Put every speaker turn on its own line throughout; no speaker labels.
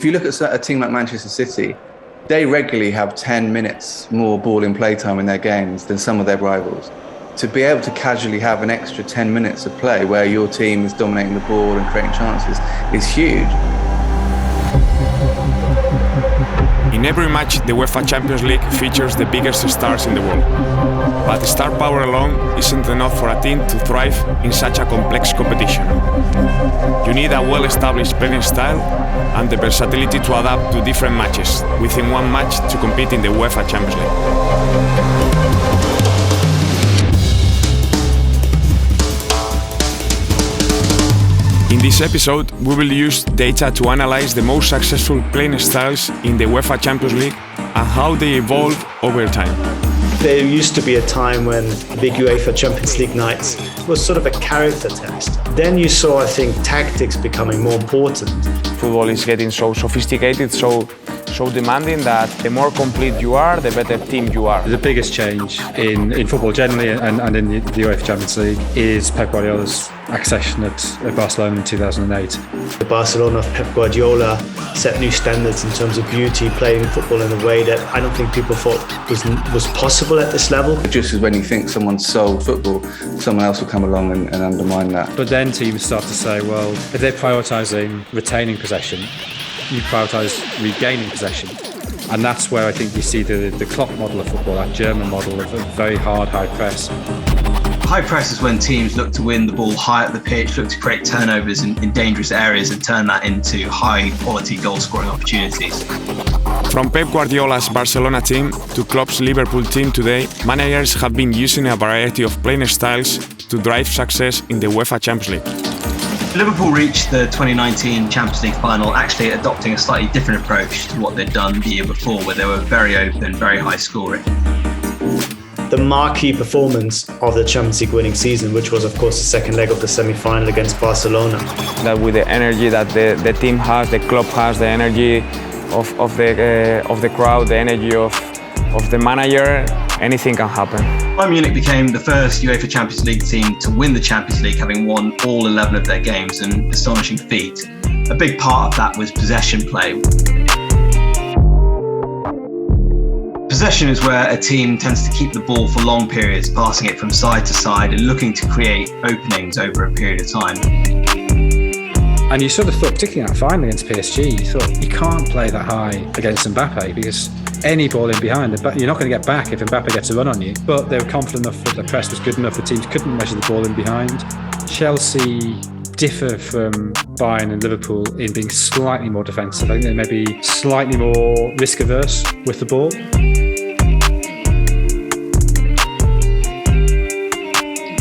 If you look at a team like Manchester City, they regularly have 10 minutes more ball in play time in their games than some of their rivals. To be able to casually have an extra 10 minutes of play where your team is dominating the ball and creating chances is huge.
In every match, the UEFA Champions League features the biggest stars in the world. But star power alone isn't enough for a team to thrive in such a complex competition. You need a well-established playing style and the versatility to adapt to different matches within one match to compete in the UEFA Champions League. In this episode, we will use data to analyze the most successful playing styles in the UEFA Champions League and how they evolve over time.
There used to be a time when big UEFA Champions League nights was sort of a character test. Then you saw, I think, tactics becoming more important.
Football is getting so sophisticated, so demanding that the more complete you are, the better team you are.
The biggest change in football generally and in the UEFA Champions League is Pep Guardiola's accession at Barcelona in 2008.
The Barcelona of Pep Guardiola set new standards in terms of beauty, playing football in a way that I don't think people thought was possible at this level.
Just as when you think someone's sold football, someone else will come along and undermine that.
But then teams start to say, well, if they're prioritising retaining possession, you prioritise regaining possession. And that's where I think we see the Klopp model of football, that German model of a very hard high press.
High press is when teams look to win the ball high up the pitch, look to create turnovers in dangerous areas and turn that into high quality goal scoring opportunities.
From Pep Guardiola's Barcelona team to Klopp's Liverpool team today, managers have been using a variety of playing styles to drive success in the UEFA Champions League.
Liverpool reached the 2019 Champions League final actually adopting a slightly different approach to what they'd done the year before, where they were very open, very high scoring.
The marquee performance of the Champions League winning season, which was of course the second leg of the semi-final against Barcelona.
That with the energy that the team has, the club has, the energy of the crowd, the energy of the manager, anything can happen.
Bayern Munich became the first UEFA Champions League team to win the Champions League, having won all 11 of their games, an astonishing feat. A big part of that was possession play. Possession is where a team tends to keep the ball for long periods, passing it from side to side and looking to create openings over a period of time.
And you sort of thought, particularly in that final against PSG, you thought you can't play that high against Mbappe because any ball in behind, you're not going to get back if Mbappe gets a run on you. But they were confident enough that the press was good enough, the teams couldn't measure the ball in behind. Chelsea differ from Bayern and Liverpool in being slightly more defensive. I think they may be slightly more risk averse with the ball.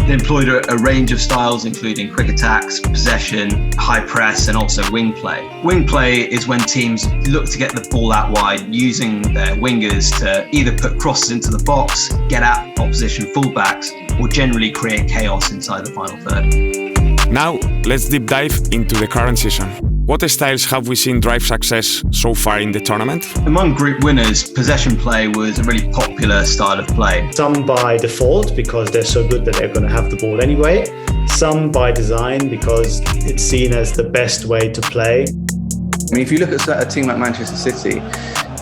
They employed a range of styles, including quick attacks, possession, high press, and also wing play. Wing play is when teams look to get the ball out wide, using their wingers to either put crosses into the box, get at opposition fullbacks, or generally create chaos inside the final third.
Now, let's deep dive into the current season. What styles have we seen drive success so far in the tournament?
Among group winners, possession play was a really popular style of play.
Some by default because they're so good that they're going to have the ball anyway. Some by design because it's seen as the best way to play.
I mean, if you look at a team like Manchester City,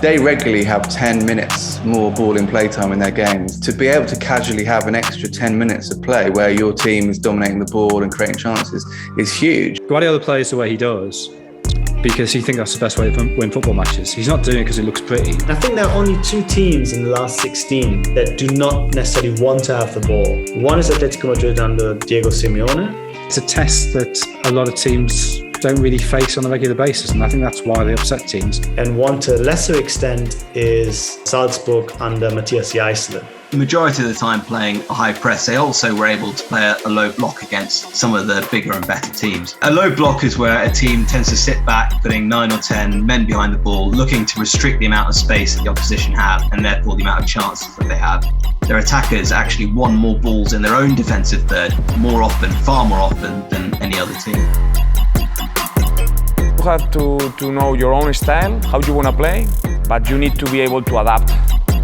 they regularly have 10 minutes more ball in play time in their games. To be able to casually have an extra 10 minutes of play where your team is dominating the ball and creating chances is huge.
Guardiola plays the way he does because he thinks that's the best way to win football matches. He's not doing it because it looks pretty.
I think there are only two teams in the last 16 that do not necessarily want to have the ball. One is Atletico Madrid under Diego Simeone.
It's a test that a lot of teams don't really face on a regular basis, and I think that's why they upset teams.
And one to a lesser extent is Salzburg under Matthias Jaissle.
The majority of the time playing a high press, they also were able to play a low block against some of the bigger and better teams. A low block is where a team tends to sit back, putting 9 or 10 men behind the ball, looking to restrict the amount of space that the opposition have, and therefore the amount of chances that they have. Their attackers actually won more balls in their own defensive third, more often, far more often than any other team.
You have to know your own style, how you want to play, but you need to be able to adapt.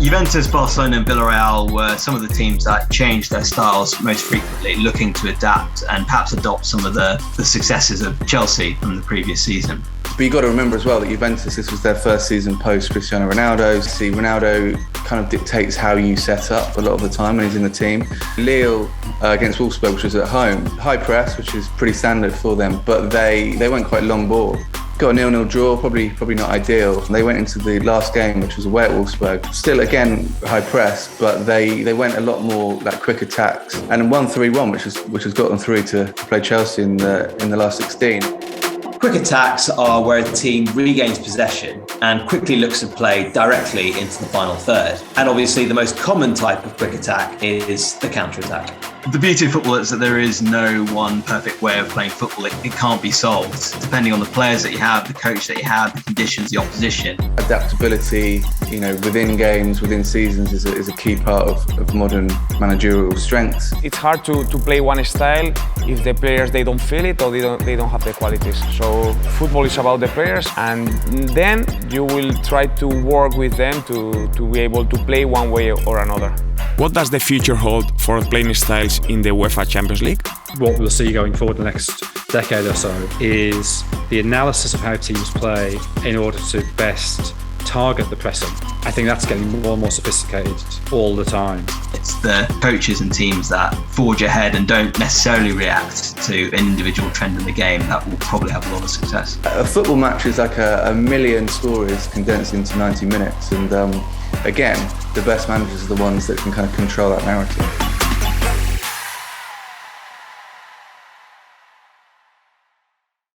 Juventus, Barcelona and Villarreal were some of the teams that changed their styles most frequently, looking to adapt and perhaps adopt some of the successes of Chelsea from the previous season.
But you've got to remember as well that Juventus, this was their first season post Cristiano Ronaldo. See, Ronaldo kind of dictates how you set up a lot of the time when he's in the team. Lille against Wolfsburg, which was at home, high press, which is pretty standard for them, but they went quite long ball. Got a 0-0 draw, probably not ideal. They went into the last game, which was away at Wolfsburg. Still, again, high press, but they went a lot more like quick attacks and won 3-1, which has got them through to play Chelsea in the last 16.
Quick attacks are where a team regains possession and quickly looks to play directly into the final third. And obviously the most common type of quick attack is the counter-attack.
The beauty of football is that there is no one perfect way of playing football. It can't be solved. Depending on the players that you have, the coach that you have, the conditions, the opposition.
Adaptability, within games, within seasons is a key part of modern managerial strengths.
It's hard to play one style if the players they don't feel it or they don't have the qualities. So football is about the players, and then you will try to work with them to be able to play one way or another.
What does the future hold for playing styles in the UEFA Champions League?
What we'll see going forward the next decade or so is the analysis of how teams play in order to best target the pressing. I think that's getting more and more sophisticated all the time.
It's the coaches and teams that forge ahead and don't necessarily react to an individual trend in the game that will probably have a lot of success.
A football match is like a million stories condensed into 90 minutes, and again, the best managers are the ones that can kind of control that narrative.